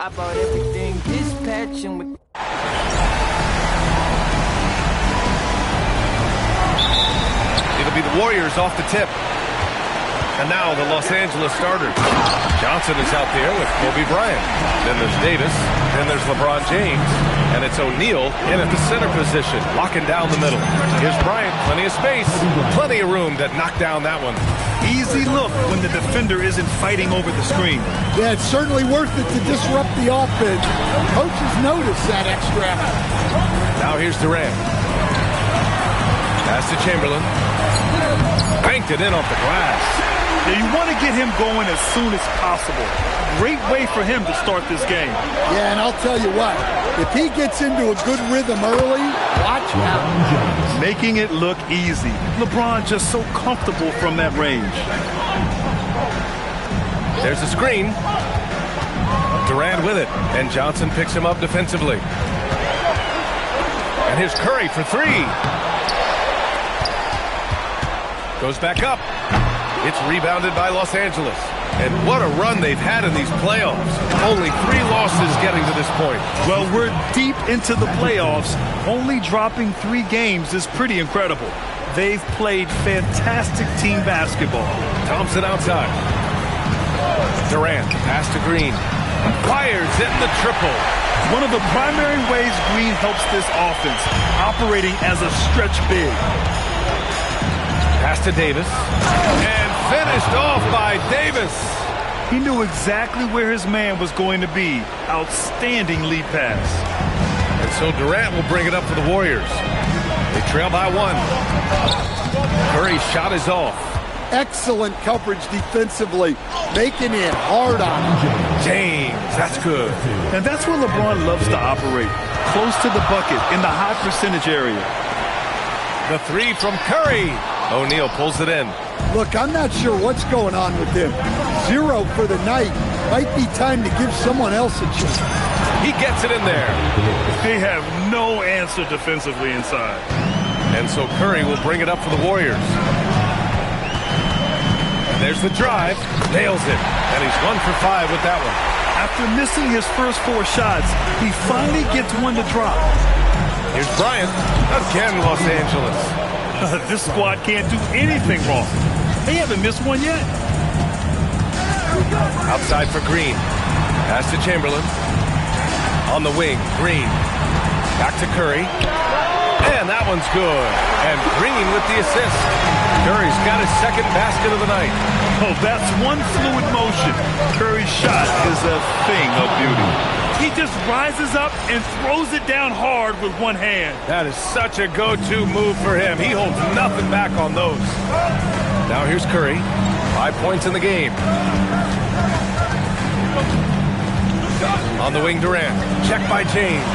I bought everything dispatching with. It'll be the Warriors off the tip. And now the Los Angeles starters. Johnson is out there with Kobe Bryant. Then there's Davis. Then there's LeBron James. And it's O'Neal in at the center position, locking down the middle. Here's Bryant. Plenty of space. Plenty of room to knock down that one. Easy look when the defender isn't fighting over the screen. Yeah, it's certainly worth it to disrupt the offense. Coaches notice that extra effort. Now here's Durant. Pass to Chamberlain. Banked it in off the glass. Now you want to get him going as soon as possible. Great way for him to start this game. Yeah, and I'll tell you what, if he gets into a good rhythm early, watch out. Making it look easy. LeBron just so comfortable from that range. There's a screen. Durant with it, and Johnson picks him up defensively. And here's Curry for three. Goes back up. It's rebounded by Los Angeles. And what a run they've had in these playoffs. Only 3 losses getting to this point. Well, we're deep into the playoffs. Only dropping 3 games is pretty incredible. They've played fantastic team basketball. Thompson outside. Durant, pass to Green. Fires in the triple. One of the primary ways Green helps this offense, operating as a stretch big. Pass to Davis. And finished off by Davis. He knew exactly where his man was going to be. Outstanding lead pass. And so Durant will bring it up for the Warriors. They trail by 1. Curry's shot is off. Excellent coverage defensively, making it hard on him. James, that's good. And that's where LeBron loves to operate. Close to the bucket in the high percentage area. The 3 from Curry. O'Neal pulls it in. Look, I'm not sure what's going on with him. 0 for the night. Might be time to give someone else a chance. He gets it in there. They have no answer defensively inside. And so Curry will bring it up for the Warriors. And there's the drive. Nails it. And he's 1 for 5 with that one. After missing his first 4 shots, he finally gets one to drop. Here's Bryant. Again, Los Angeles. This squad can't do anything wrong. They haven't missed one yet. Outside for Green. Pass to Chamberlain. On the wing, Green. Back to Curry. And that one's good. And Green with the assist. Curry's got his second basket of the night. Oh, that's one fluid motion. Curry's shot is a thing of beauty. He just rises up and throws it down hard with one hand. That is such a go-to move for him. He holds nothing back on those. Now here's Curry. 5 points in the game. On the wing, Durant. Check by James.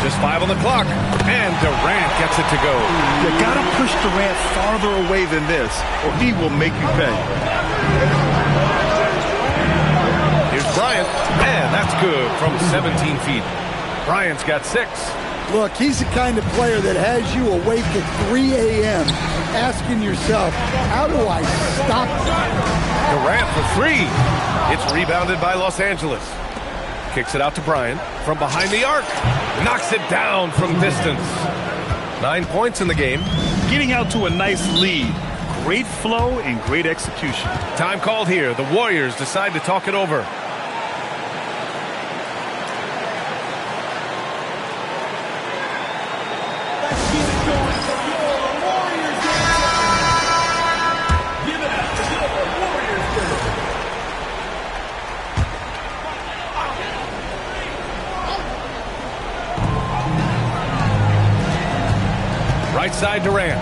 Just 5 on the clock. And Durant gets it to go. You gotta push Durant farther away than this, or he will make you pay. Here's Bryant. And that's good from 17 feet. Bryant's got 6. Look, he's the kind of player that has you awake at 3 a.m. asking yourself, how do I stop him? Durant for 3. It's rebounded by Los Angeles. Kicks it out to Bryant from behind the arc. Knocks it down from distance. 9 points in the game. Getting out to a nice lead. Great flow and great execution. Time called here. The Warriors decide to talk it over. Right side Durant.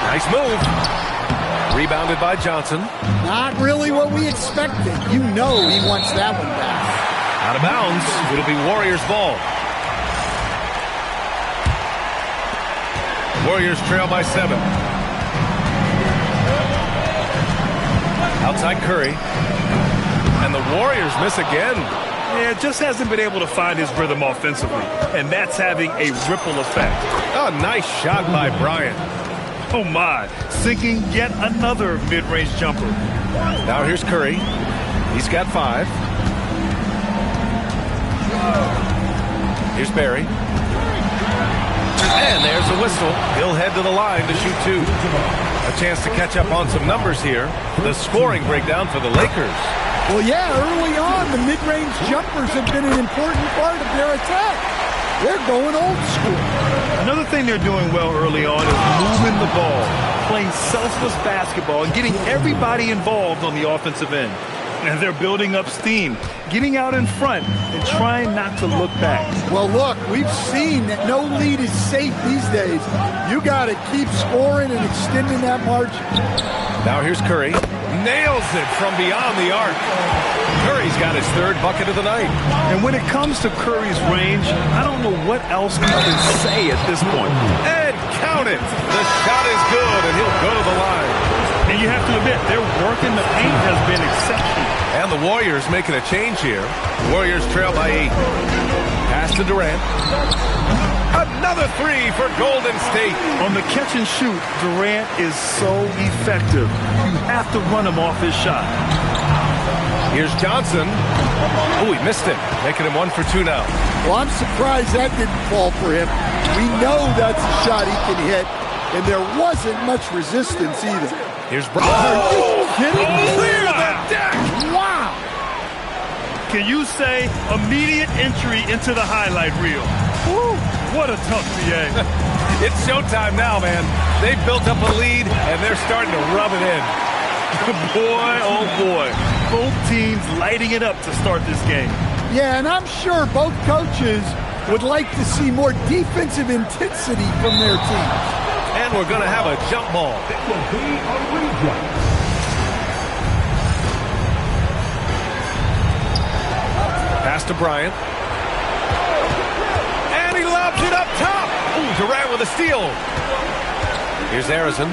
Nice move. Rebounded by Johnson. Not really what we expected. You know he wants that one back. Out of bounds. It'll be Warriors ball. Warriors trail by 7. Outside Curry. And the Warriors miss again. Yeah, just hasn't been able to find his rhythm offensively, and that's having a ripple effect. Oh, nice shot by Bryant. Oh, my. Sinking yet another mid-range jumper. Now here's Curry. He's got 5. Here's Barry. And there's a whistle. He'll head to the line to shoot 2. A chance to catch up on some numbers here. The scoring breakdown for the Lakers. Well, yeah, early on, the mid-range jumpers have been an important part of their attack. They're going old school. Another thing they're doing well early on is moving the ball, playing selfless basketball, and getting everybody involved on the offensive end. And they're building up steam, getting out in front and trying not to look back. Well, look, we've seen that no lead is safe these days. You got to keep scoring and extending that margin. Now here's Curry. Nails it from beyond the arc. Curry's got his 3rd bucket of the night. And when it comes to Curry's range, I don't know what else we can say at this point. And count it. The shot is good, and he'll go to the line. And you have to admit, their work in the paint has been exceptional. And the Warriors making a change here. Warriors trail by 8. Pass to Durant. Another 3 for Golden State. On the catch and shoot, Durant is so effective. You have to run him off his shot. Here's Johnson. Oh, he missed it. Making him 1 for 2 now. Well, I'm surprised that didn't fall for him. We know that's a shot he can hit, and there wasn't much resistance either. Here's Brown. Are you kidding me? Clear the deck. Wow. Can you say immediate entry into the highlight reel? Woo, what a tough PA. It's showtime now, man. They've built up a lead, and they're starting to rub it in. Boy, oh boy. Both teams lighting it up to start this game. Yeah, and I'm sure both coaches would like to see more defensive intensity from their teams. And we're going to have a jump ball. It will be a reject. Pass to Bryant. And he lobs it up top. Ooh, Durant with a steal. Here's Harrison.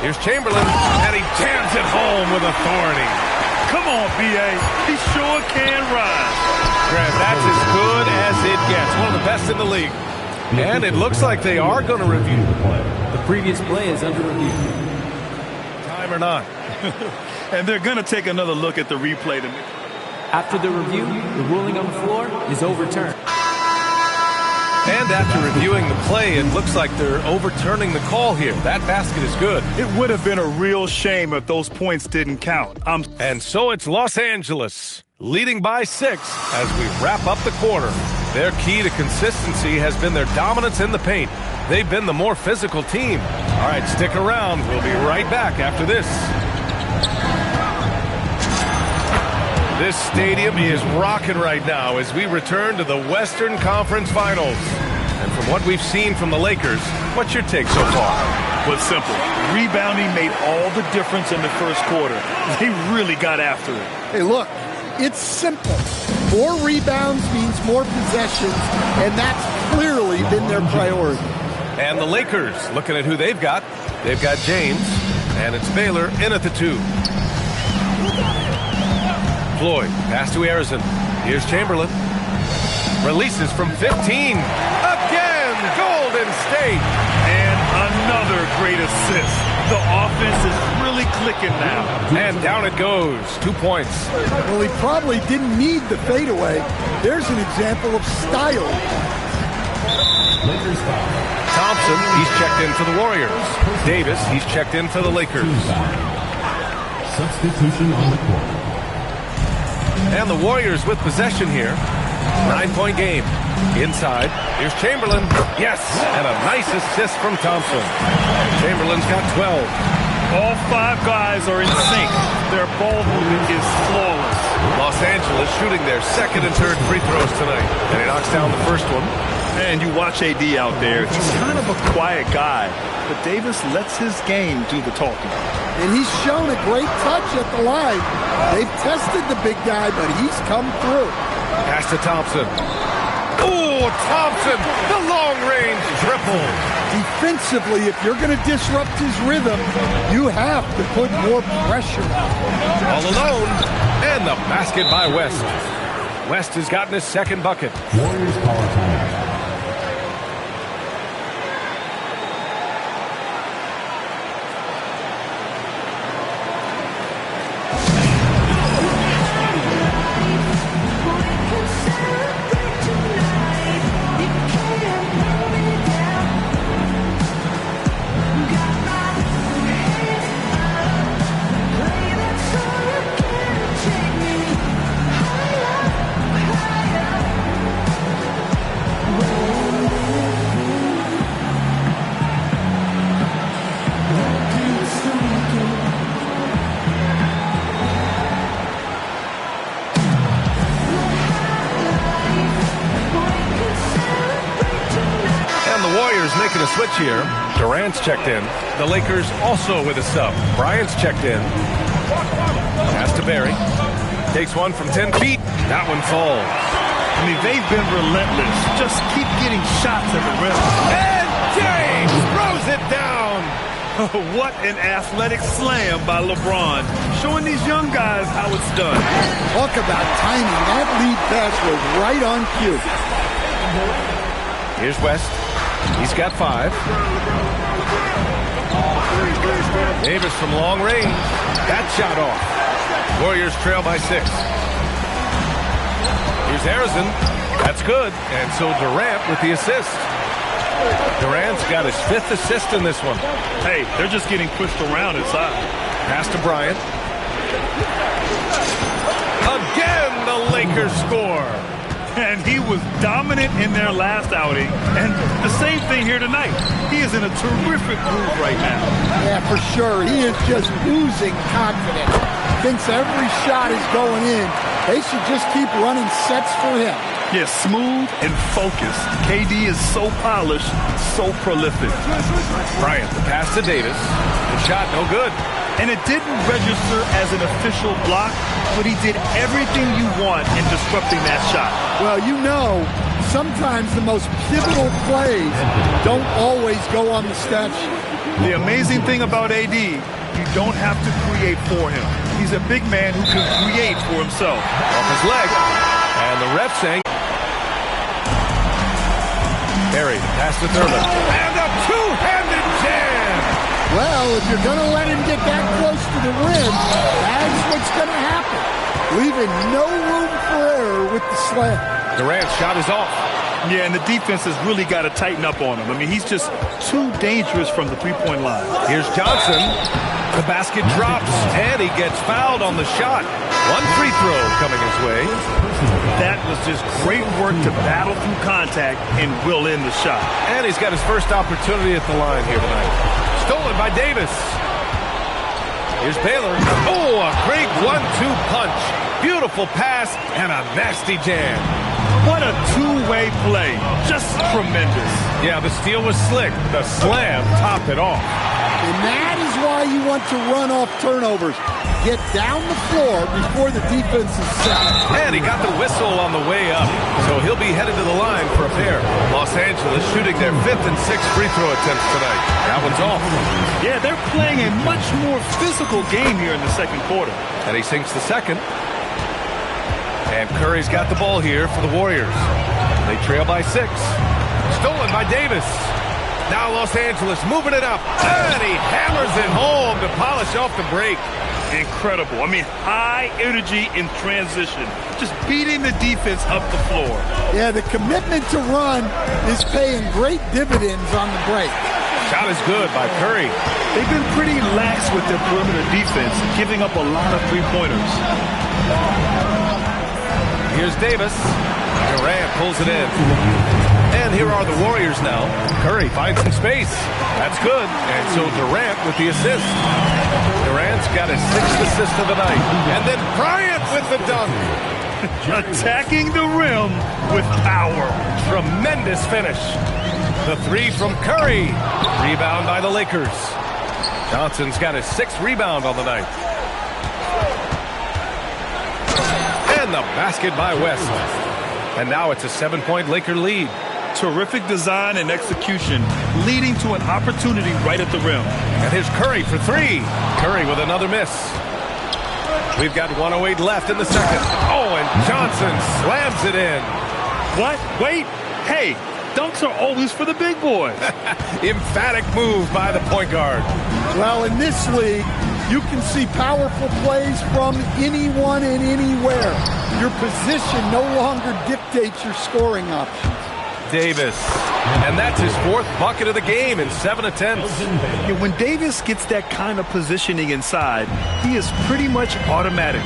Here's Chamberlain. And he jams it home with authority. Come on, BA. He sure can rise. Grant, that's as good as it gets. One of the best in the league. And it looks like they are going to review the play. The previous play is under review. Time or not. And they're going to take another look at the replay. After the review, the ruling on the floor is overturned. And after reviewing the play, it looks like they're overturning the call here. That basket is good. It would have been a real shame if those points didn't count. And so it's Los Angeles leading by 6 as we wrap up the quarter. Their key to consistency has been their dominance in the paint. They've been the more physical team. All right, stick around. We'll be right back after this. This stadium is rocking right now as we return to the Western Conference Finals. And from what we've seen from the Lakers, what's your take so far? But simple. Rebounding made all the difference in the first quarter. They really got after it. Hey, look, it's simple. More rebounds means more possessions, and that's clearly been their priority. And the Lakers, looking at who they've got James, and it's Baylor in at the 2. Floyd, pass to Harrison. Here's Chamberlain. Releases from 15. Again, Golden State. And another great assist. The offense is really clicking now. And down it goes. 2 points. Well, he probably didn't need the fadeaway. There's an example of style. Lakers foul. Thompson, he's checked in for the Warriors. Davis, he's checked in for the Lakers. Substitution on the court. And the Warriors with possession here. 9-point game. Inside. Here's Chamberlain. Yes. And a nice assist from Thompson. Chamberlain's got 12. All 5 guys are in sync. Their ball movement is flawless. Los Angeles shooting their second and third free throws tonight. And he knocks down the first one. And you watch AD out there. He's kind of a quiet guy. But Davis lets his game do the talking. And he's shown a great touch at the line. They've tested the big guy, but he's come through. Pass to Thompson. Oh, Thompson, the long-range triple. Defensively, if you're going to disrupt his rhythm, you have to put more pressure on him. All alone, and the basket by West. West has gotten his second bucket. Warriors power time. Making a switch here. Durant's checked in. The Lakers also with a sub. Bryant's checked in. Pass to Barry. Takes one from 10 feet. That one falls. I mean, they've been relentless. Just keep getting shots at the rim. And James throws it down. What an athletic slam by LeBron. Showing these young guys how it's done. Talk about timing. That lead pass was right on cue. Here's West. He's got 5. Davis from long range. That shot off. Warriors trail by 6. Here's Harrison. That's good. And so Durant with the assist. Durant's got his 5th assist in this one. Hey, they're just getting pushed around inside. Pass to Bryant. Again, the Lakers score. And he was dominant in their last outing. And the same thing here tonight. He is in a terrific groove right now. Yeah, for sure. He is just oozing confidence. Thinks every shot is going in. They should just keep running sets for him. Yeah, smooth and focused. KD is so polished, so prolific. Bryant, the pass to Davis. The shot no good. And it didn't register as an official block, but he did everything you want in disrupting that shot. Well, you know, sometimes the most pivotal plays don't always go on the stat sheet. The amazing thing about AD, you don't have to create for him. He's a big man who can create for himself. Off his leg. And the ref saying. Barry, pass to Thurman. And a two-handed jam! Well, if you're going to let him get that close to the rim, that's what's going to happen. Leaving no room for error with the slam. Durant's shot is off. Yeah, and the defense has really got to tighten up on him. I mean, he's just too dangerous from the three-point line. Here's Johnson. The basket drops, and he gets fouled on the shot. One free throw coming his way. That was just great work to battle through contact and will in the shot. And he's got his first opportunity at the line here tonight. Stolen by Davis. Here's Baylor. Oh, a great 1-2 punch. Beautiful pass and a nasty jam. What a two-way play. Just tremendous. Yeah, the steal was slick. The slam topped it off. And that is why you want to run off turnovers. Get down the floor before the defense is set. And he got the whistle on the way up, so he'll be headed to the line for a pair. Los Angeles shooting their 5th and 6th free throw attempts tonight. That one's off. Yeah, they're playing a much more physical game here in the second quarter. And he sinks the second. And Curry's got the ball here for the Warriors. They trail by 6. Stolen by Davis. Now Los Angeles moving it up. And he hammers it home to polish off the break. Incredible. I mean, high energy in transition. Just beating the defense up the floor. Yeah, the commitment to run is paying great dividends on the break. Shot is good by Curry. They've been pretty lax with their perimeter defense, giving up a lot of three-pointers. Here's Davis. Durant pulls it in. And here are the Warriors now. Curry finds some space. That's good. And so Durant with the assist. Durant's got his 6th assist of the night. And then Bryant with the dunk. Attacking the rim with power. Tremendous finish. The 3 from Curry. Rebound by the Lakers. Johnson's got his 6th rebound on the night. And the basket by West. And now it's a 7-point Laker lead. Terrific design and execution, leading to an opportunity right at the rim. And here's Curry for 3. Curry with another miss. We've got 1:08 left in the second. Oh, and Johnson slams it in. What? Wait. Hey, dunks are always for the big boys. Emphatic move by the point guard. Well, in this league, you can see powerful plays from anyone and anywhere. Your position no longer dictates your scoring options. Davis. And that's his 4th bucket of the game in 7 attempts. Yeah, when Davis gets that kind of positioning inside, he is pretty much automatic.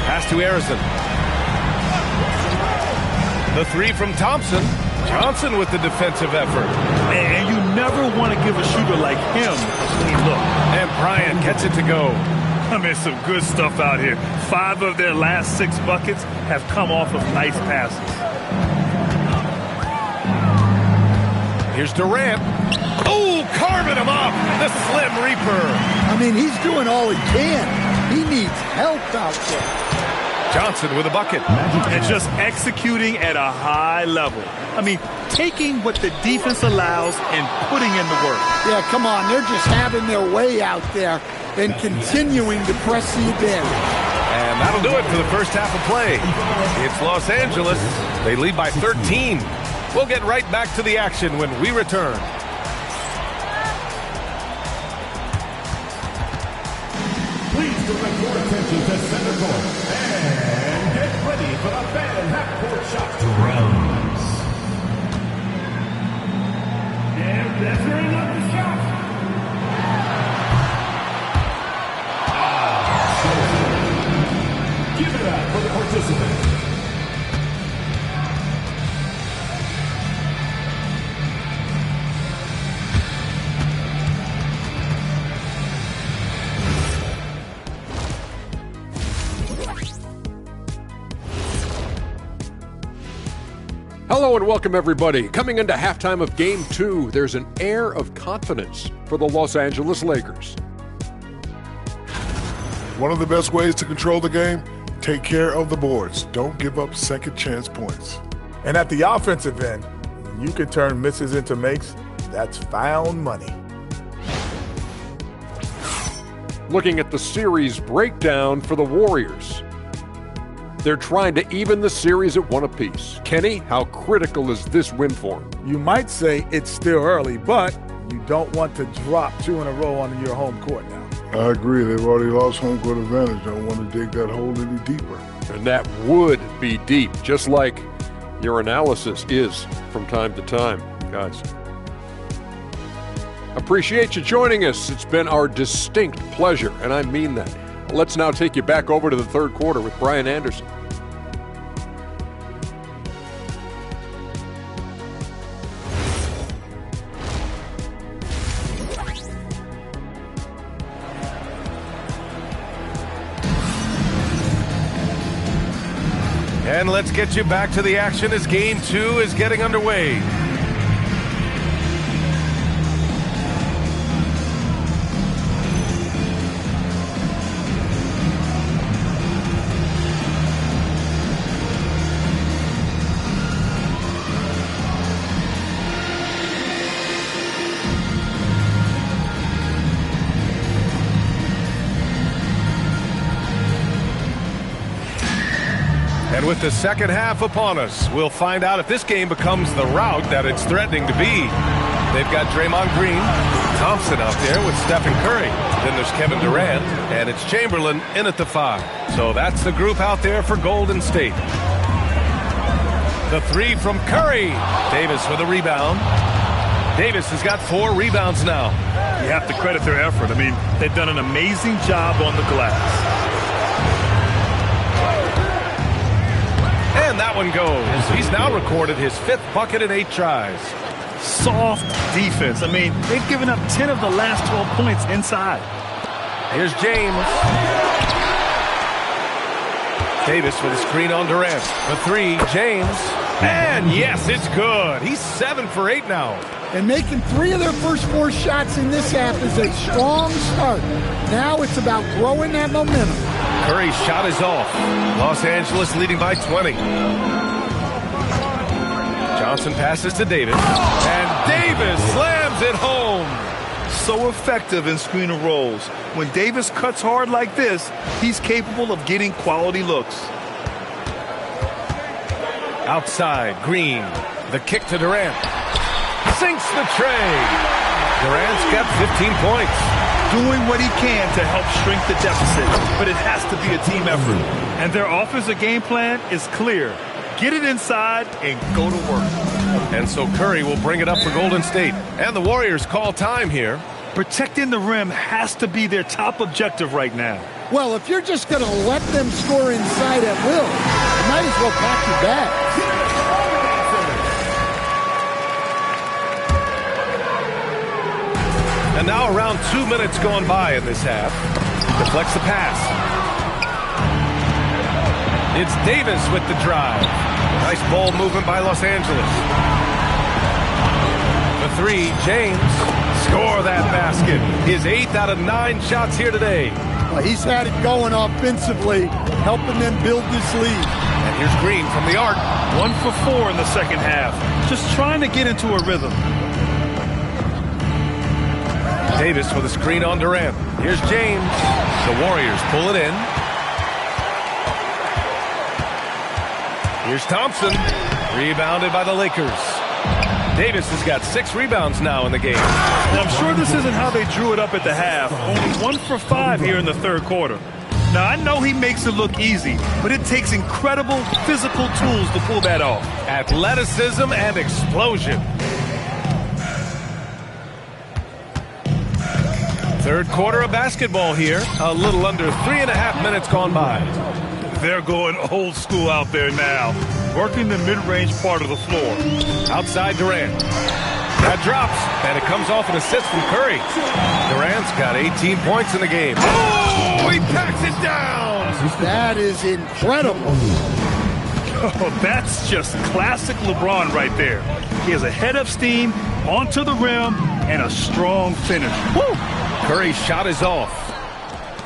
Pass to Harrison. The 3 from Thompson. Johnson with the defensive effort. And you never want to give a shooter like him a clean look. And Bryant gets it to go. I mean, some good stuff out here. 5 of their last 6 buckets have come off of nice passes. Here's Durant. Oh, carving him up. The Slim Reaper. I mean, he's doing all he can. He needs help out there. Johnson with a bucket. And just executing at a high level. I mean, taking what the defense allows and putting in the work. Yeah, come on. They're just having their way out there and continuing to press the advantage. And that'll do it for the first half of play. It's Los Angeles. They lead by 13. We'll get right back to the action when we return. Please direct your attention to center court and get ready for the fan half-court shot rounds. And that's very much the shot. Give it up for the participant. Hello and welcome, everybody. Coming into halftime of Game 2, there's an air of confidence for the Los Angeles Lakers. One of the best ways to control the game, take care of the boards. Don't give up second chance points. And at the offensive end, you can turn misses into makes. That's found money. Looking at the series breakdown for the Warriors. They're trying to even the series at 1 apiece. Kenny, how critical is this win for them? You might say it's still early, but you don't want to drop 2 in a row on your home court now. I agree. They've already lost home court advantage. Don't want to dig that hole any deeper. And that would be deep, just like your analysis is from time to time, guys. Appreciate you joining us. It's been our distinct pleasure, and I mean that. Let's now take you back over to the third quarter with Brian Anderson. And let's get you back to the action as Game 2 is getting underway. And with the second half upon us, we'll find out if this game becomes the rout that it's threatening to be. They've got Draymond Green, Thompson out there with Stephen Curry. Then there's Kevin Durant, and it's Chamberlain in at the 5. So that's the group out there for Golden State. The 3 from Curry. Davis with a rebound. Davis has got 4 rebounds now. You have to credit their effort. I mean, they've done an amazing job on the glass. And that one goes. He's now recorded his 5th bucket in 8 tries. Soft defense. I mean, they've given up 10 of the last 12 points inside. Here's James. Davis with a screen on Durant. The 3, James. And yes, it's good. He's 7 for 8 now. And making 3 of their first 4 shots in this half is a strong start. Now it's about growing that momentum. Curry's shot is off. Los Angeles leading by 20. Johnson passes to Davis. And Davis slams it home. so effective in screen and rolls. When Davis cuts hard like this, he's capable of getting quality looks. Outside, Green. The kick to Durant. Sinks the tray. Durant's got 15 points. Doing what he can to help shrink the deficit, but it has to be a team effort. And their offensive game plan is clear. Get it inside and go to work. And so Curry will bring it up for Golden State. And the Warriors call time here. Protecting the rim has to be their top objective right now. Well, if you're just going to let them score inside at will, you might as well pack your bags. And now around 2 minutes gone by in this half. Deflects the pass. It's Davis with the drive. Nice ball movement by Los Angeles. The three, James. Score that basket. His 8th out of 9 shots here today. Well, he's had it going offensively, helping them build this lead. And here's Green from the arc. 1 for 4 in the second half. Just trying to get into a rhythm. Davis with a screen on Durant. Here's James. The Warriors pull it in. Here's Thompson. Rebounded by the Lakers. Davis has got 6 rebounds now in the game. And I'm sure this isn't how they drew it up at the half. Only 1 for 5 here in the third quarter. Now, I know he makes it look easy, but it takes incredible physical tools to pull that off. Athleticism and explosion. Third quarter of basketball here. A little under 3.5 minutes gone by. They're going old school out there now, working the mid-range part of the floor. Outside Durant. That drops, and it comes off an assist from Curry. Durant's got 18 points in the game. Oh, he packs it down! That is incredible. Oh, that's just classic LeBron right there. He has a head of steam, onto the rim, and a strong finish. Woo! Curry's shot is off.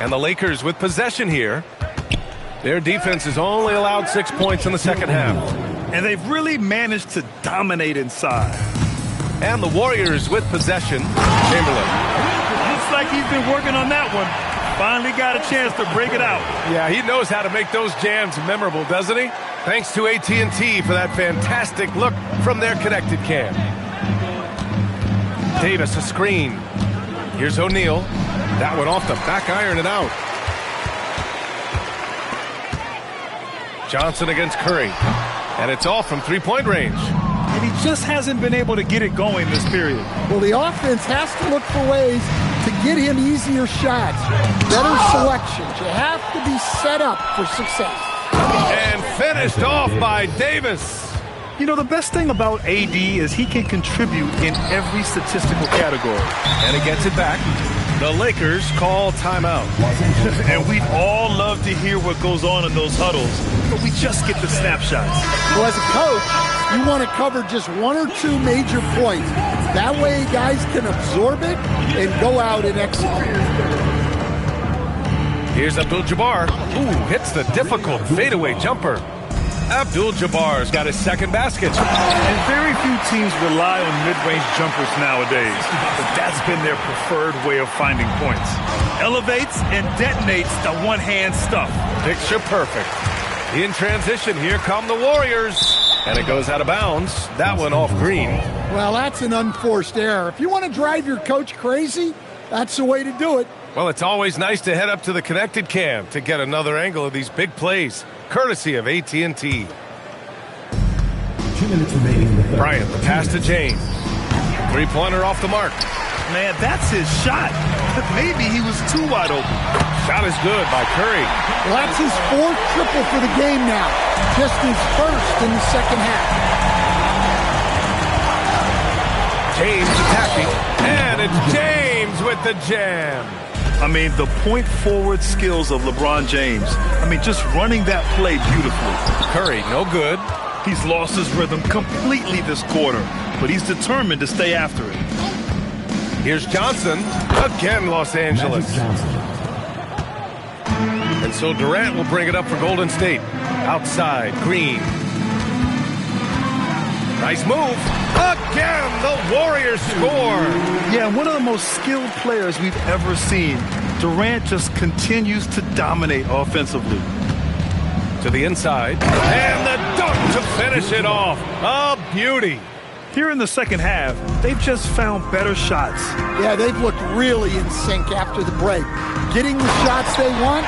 And the Lakers with possession here. Their defense has only allowed 6 points in the second half. And they've really managed to dominate inside. And the Warriors with possession. Chamberlain. Looks like he's been working on that one. Finally got a chance to break it out. Yeah, he knows how to make those jams memorable, doesn't he? Thanks to AT&T for that fantastic look from their connected cam. Davis a screen. Here's O'Neal. That one off the back iron and out. Johnson against Curry. And it's off from three-point range. And he just hasn't been able to get it going this period. Well, the offense has to look for ways to get him easier shots, better selections. You have to be set up for success. And finished off by Davis. You know, the best thing about AD is he can contribute in every statistical category. And he gets it back. The Lakers call timeout. And we'd all love to hear what goes on in those huddles, but we just get the snapshots. Well, as a coach, you want to cover just 1 or 2 major points. That way guys can absorb it and go out and execute. Here's Abdul-Jabbar. Ooh, hits the difficult fadeaway jumper. Abdul-Jabbar's got his second basket. And very few teams rely on mid-range jumpers nowadays, but that's been their preferred way of finding points. Elevates and detonates the one-hand stuff. Picture perfect. In transition, here come the Warriors. And it goes out of bounds. That one off Green. Well, that's an unforced error. If you want to drive your coach crazy, that's the way to do it. Well, it's always nice to head up to the connected cam to get another angle of these big plays, courtesy of AT&T. 2 minutes remaining in the third. Bryant, the pass to James. Three-pointer off the mark. Man, that's his shot. Maybe he was too wide open. Shot is good by Curry. Well, that's his 4th triple for the game now. Just his 1st in the second half. James attacking. And it's James with the jam. I mean, the point-forward skills of LeBron James. I mean, just running that play beautifully. Curry, no good. He's lost his rhythm completely this quarter, but he's determined to stay after it. Here's Johnson. Again, Los Angeles. And so Durant will bring it up for Golden State. Outside, Green. Nice move. Again, the Warriors score. Yeah, one of the most skilled players we've ever seen. Durant just continues to dominate offensively. To the inside. And the dunk to finish it off. A beauty. Here in the second half, they've just found better shots. Yeah, they've looked really in sync after the break. Getting the shots they want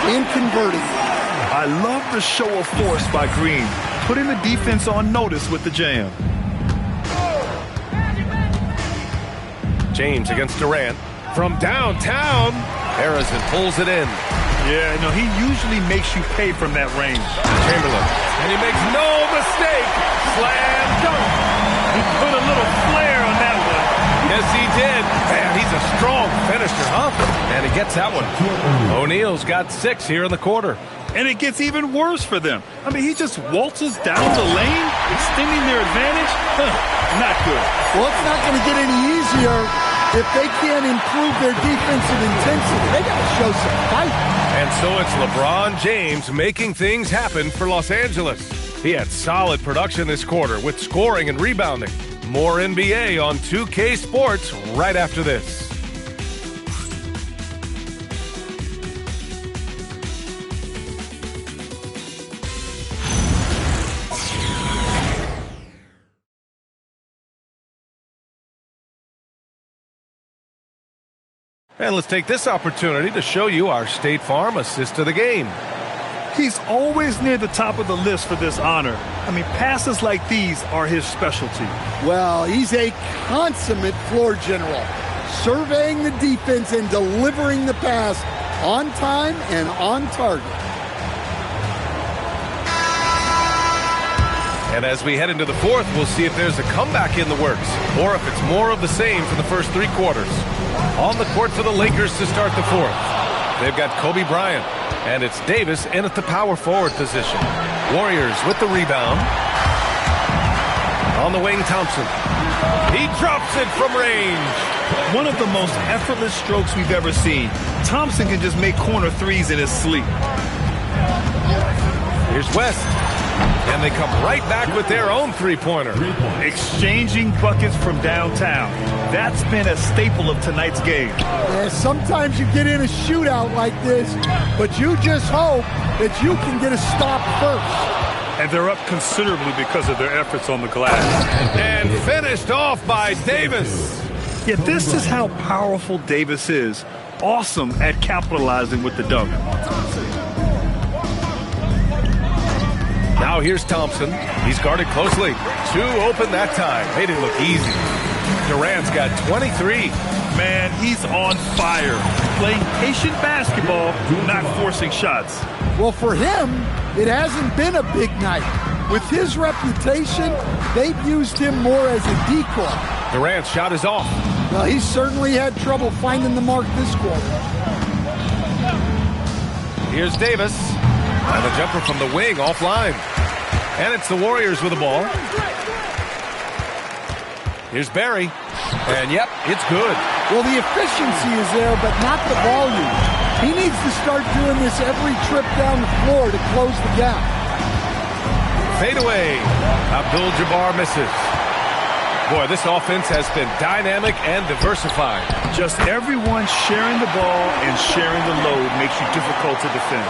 and converting. I love the show of force by Green, putting the defense on notice with the jam. James against Durant. From downtown, Harrison pulls it in. Yeah, no, he usually makes you pay from that range. Chamberlain. And he makes no mistake. Slam dunk. He put a little flair on that one. Yes, he did. Man, he's a strong finisher, huh? And he gets that one. O'Neal's got 6 here in the quarter. And it gets even worse for them. I mean, he just waltzes down the lane, extending their advantage. Not good. Well, it's not going to get any easier if they can't improve their defensive intensity. They got to show some fight. And so it's LeBron James making things happen for Los Angeles. He had solid production this quarter with scoring and rebounding. More NBA on 2K Sports right after this. And let's take this opportunity to show you our State Farm assist of the game. He's always near the top of the list for this honor. I mean, passes like these are his specialty. Well, he's a consummate floor general, surveying the defense and delivering the pass on time and on target. And as we head into the fourth, we'll see if there's a comeback in the works or if it's more of the same for the first 3 quarters. On the court for the Lakers to start the fourth. They've got Kobe Bryant, and it's Davis in at the power forward position. Warriors with the rebound. On the wing, Thompson. He drops it from range. One of the most effortless strokes we've ever seen. Thompson can just make corner threes in his sleep. Here's West. And they come right back with their own three-pointer. Exchanging buckets from downtown. That's been a staple of tonight's game. Yeah, sometimes you get in a shootout like this, but you just hope that you can get a stop first. And they're up considerably because of their efforts on the glass. And finished off by Davis. Yeah, this is how powerful Davis is. Awesome at capitalizing with the dunk. Now here's Thompson. He's guarded closely. 2 open that time. Made it look easy. Durant's got 23. Man, he's on fire. Playing patient basketball, not forcing shots. Well, for him, it hasn't been a big night. With his reputation, they've used him more as a decoy. Durant's shot is off. Well, he certainly had trouble finding the mark this quarter. Here's Davis. And the jumper from the wing offline. And it's the Warriors with the ball. Here's Barry. And yep, it's good. Well, the efficiency is there, but not the volume. He needs to start doing this every trip down the floor to close the gap. Fade away. Abdul-Jabbar misses. Boy, this offense has been dynamic and diversified. Just everyone sharing the ball and sharing the load makes you difficult to defend.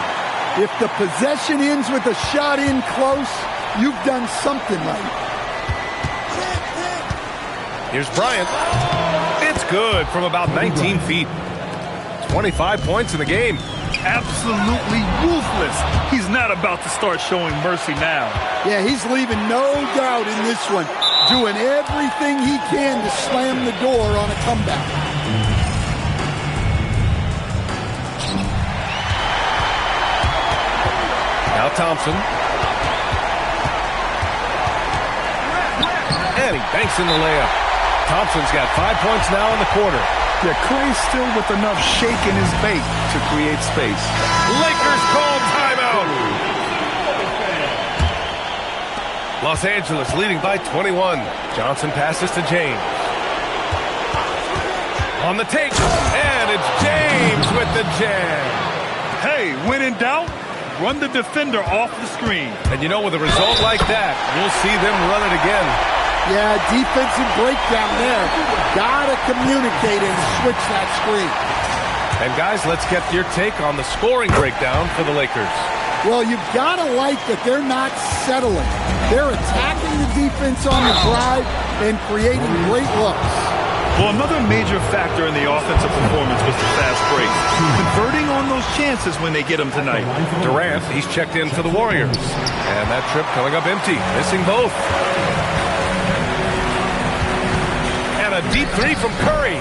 If the possession ends with a shot in close, you've done something right. Here's Bryant. It's good from about 19 feet. 25 points in the game. Absolutely ruthless. He's not about to start showing mercy now. Yeah, he's leaving no doubt in this one. Doing everything he can to slam the door on a comeback. Now Thompson. And he banks in the layup. Thompson's got 5 points now in the quarter. Yeah, Clay's still with enough shake in his bait to create space. Lakers call timeout. Los Angeles leading by 21. Johnson passes to James. On the take. And it's James with the jam. Hey, when in doubt, run the defender off the screen. And you know, with a result like that, we'll see them run it again. Yeah, defensive breakdown there. Gotta communicate and switch that screen. And guys, let's get your take on the scoring breakdown for the Lakers. Well, you've got to like that they're not settling. They're attacking the defense on the drive and creating great looks. Well, another major factor in the offensive performance was the fast break. Converting on those chances when they get them tonight. Durant, he's checked in for the Warriors. And that trip coming up empty, missing both. And a deep three from Curry.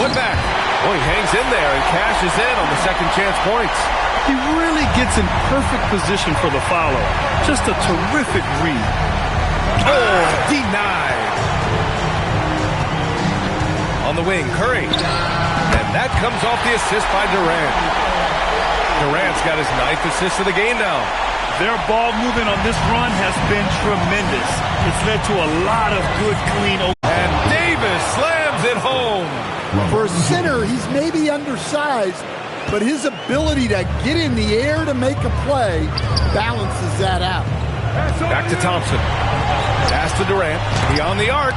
Put back. Oh, he hangs in there and cashes in on the second chance points. He really gets in perfect position for the follow. Just a terrific read. Oh, denied. On the wing, Curry. And that comes off the assist by Durant. Durant's got his 9th assist of the game now. Their ball movement on this run has been tremendous. It's led to a lot of good, clean. And Davis slams it home. For a center, he's maybe undersized, but his ability to get in the air to make a play balances that out. Back to Thompson. Pass to Durant. Beyond the arc.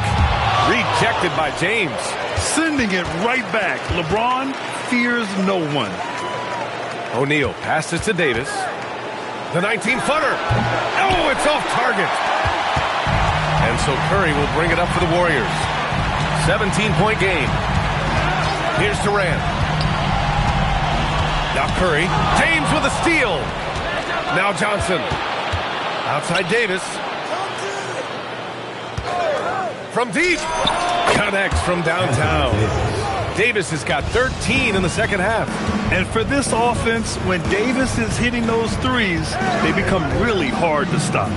Rejected by James. Sending it right back. LeBron fears no one. O'Neal passes to Davis. The 19-footer. Oh, it's off target. And so Curry will bring it up for the Warriors. 17-point game. Here's Durant. Now Curry. James with a steal. Now Johnson. Outside Davis. From deep. Connects from downtown. Davis has got 13 in the second half. And for this offense, when Davis is hitting those threes, they become really hard to stop.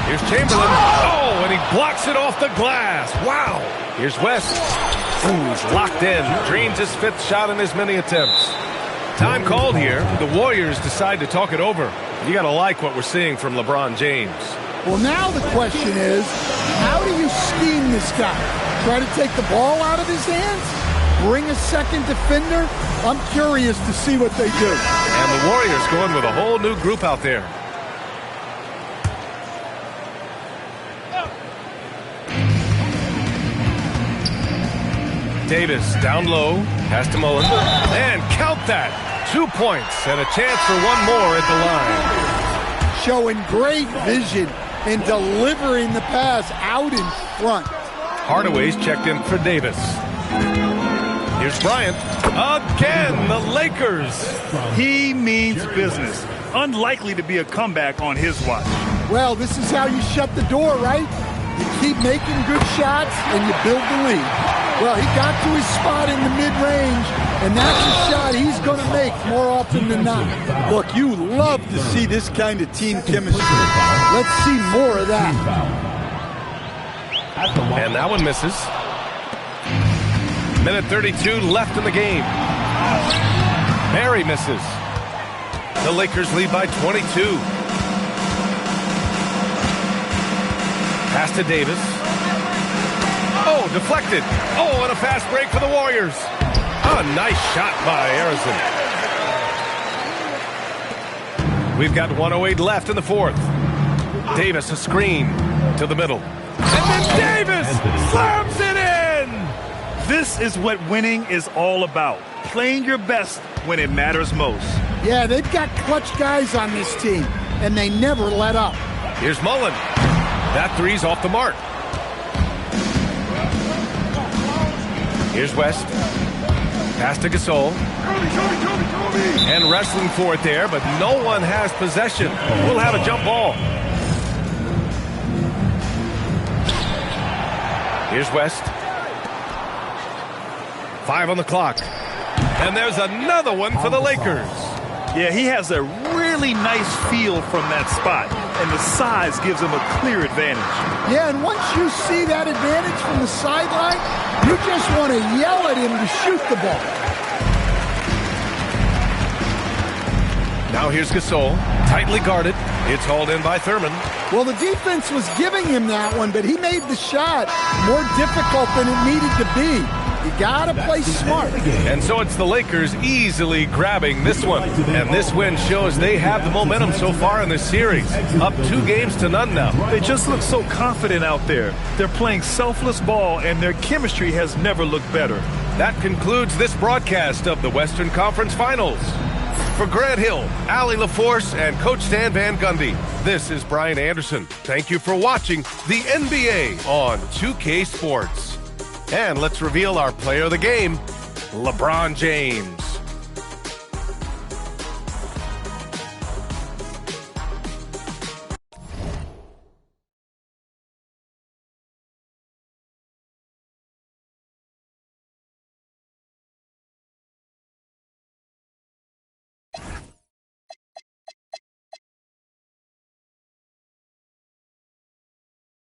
Here's Chamberlain. Oh, and he blocks it off the glass. Wow. Here's West. Ooh, he's locked in. Drains his 5th shot in as many attempts. Time called here. The Warriors decide to talk it over. You got to like what we're seeing from LeBron James. Well, now the question is, how do you scheme this guy? Try to take the ball out of his hands? Bring a second defender? I'm curious to see what they do. And the Warriors going with a whole new group out there. Davis down low, pass to Mullen, and count that. 2 points and a chance for one more at the line. Showing great vision and delivering the pass out in front. Hardaway's checked in for Davis. Here's Bryant. Again, the Lakers. He means business. Unlikely to be a comeback on his watch. Well, this is how you shut the door, right? You keep making good shots and you build the lead. Well, he got to his spot in the mid-range, and that's a shot he's going to make more often than not. Look, you love to see this kind of team chemistry. Let's see more of that. And that one misses. Minute 32 left in the game. Mary misses. The Lakers lead by 22. Pass to Davis. Oh, deflected. Oh, and a fast break for the Warriors. Oh, nice shot by Harrison. We've got 1:08 left in the 4th. Davis, a screen to the middle. And then Davis slams it in! This is what winning is all about. Playing your best when it matters most. Yeah, they've got clutch guys on this team, and they never let up. Here's Mullen. That three's off the mark. Here's West. Pass to Gasol. And wrestling for it there, but no one has possession. We'll have a jump ball. Here's West. 5 on the clock. And there's another one for the Lakers. Yeah, he has a really nice feel from that spot, and the size gives him a clear advantage. Yeah, and once you see that advantage from the sideline, you just want to yell at him to shoot the ball. Now here's Gasol, tightly guarded. It's hauled in by Thurman. Well, the defense was giving him that one, but he made the shot more difficult than it needed to be. You got to play smart. And so it's the Lakers easily grabbing this one. And this win shows they have the momentum so far in this series. Up 2-0 now. They just look so confident out there. They're playing selfless ball, and their chemistry has never looked better. That concludes this broadcast of the Western Conference Finals. For Grant Hill, Allie LaForce, and Coach Stan Van Gundy, this is Brian Anderson. Thank you for watching the NBA on 2K Sports. And let's reveal our player of the game, LeBron James.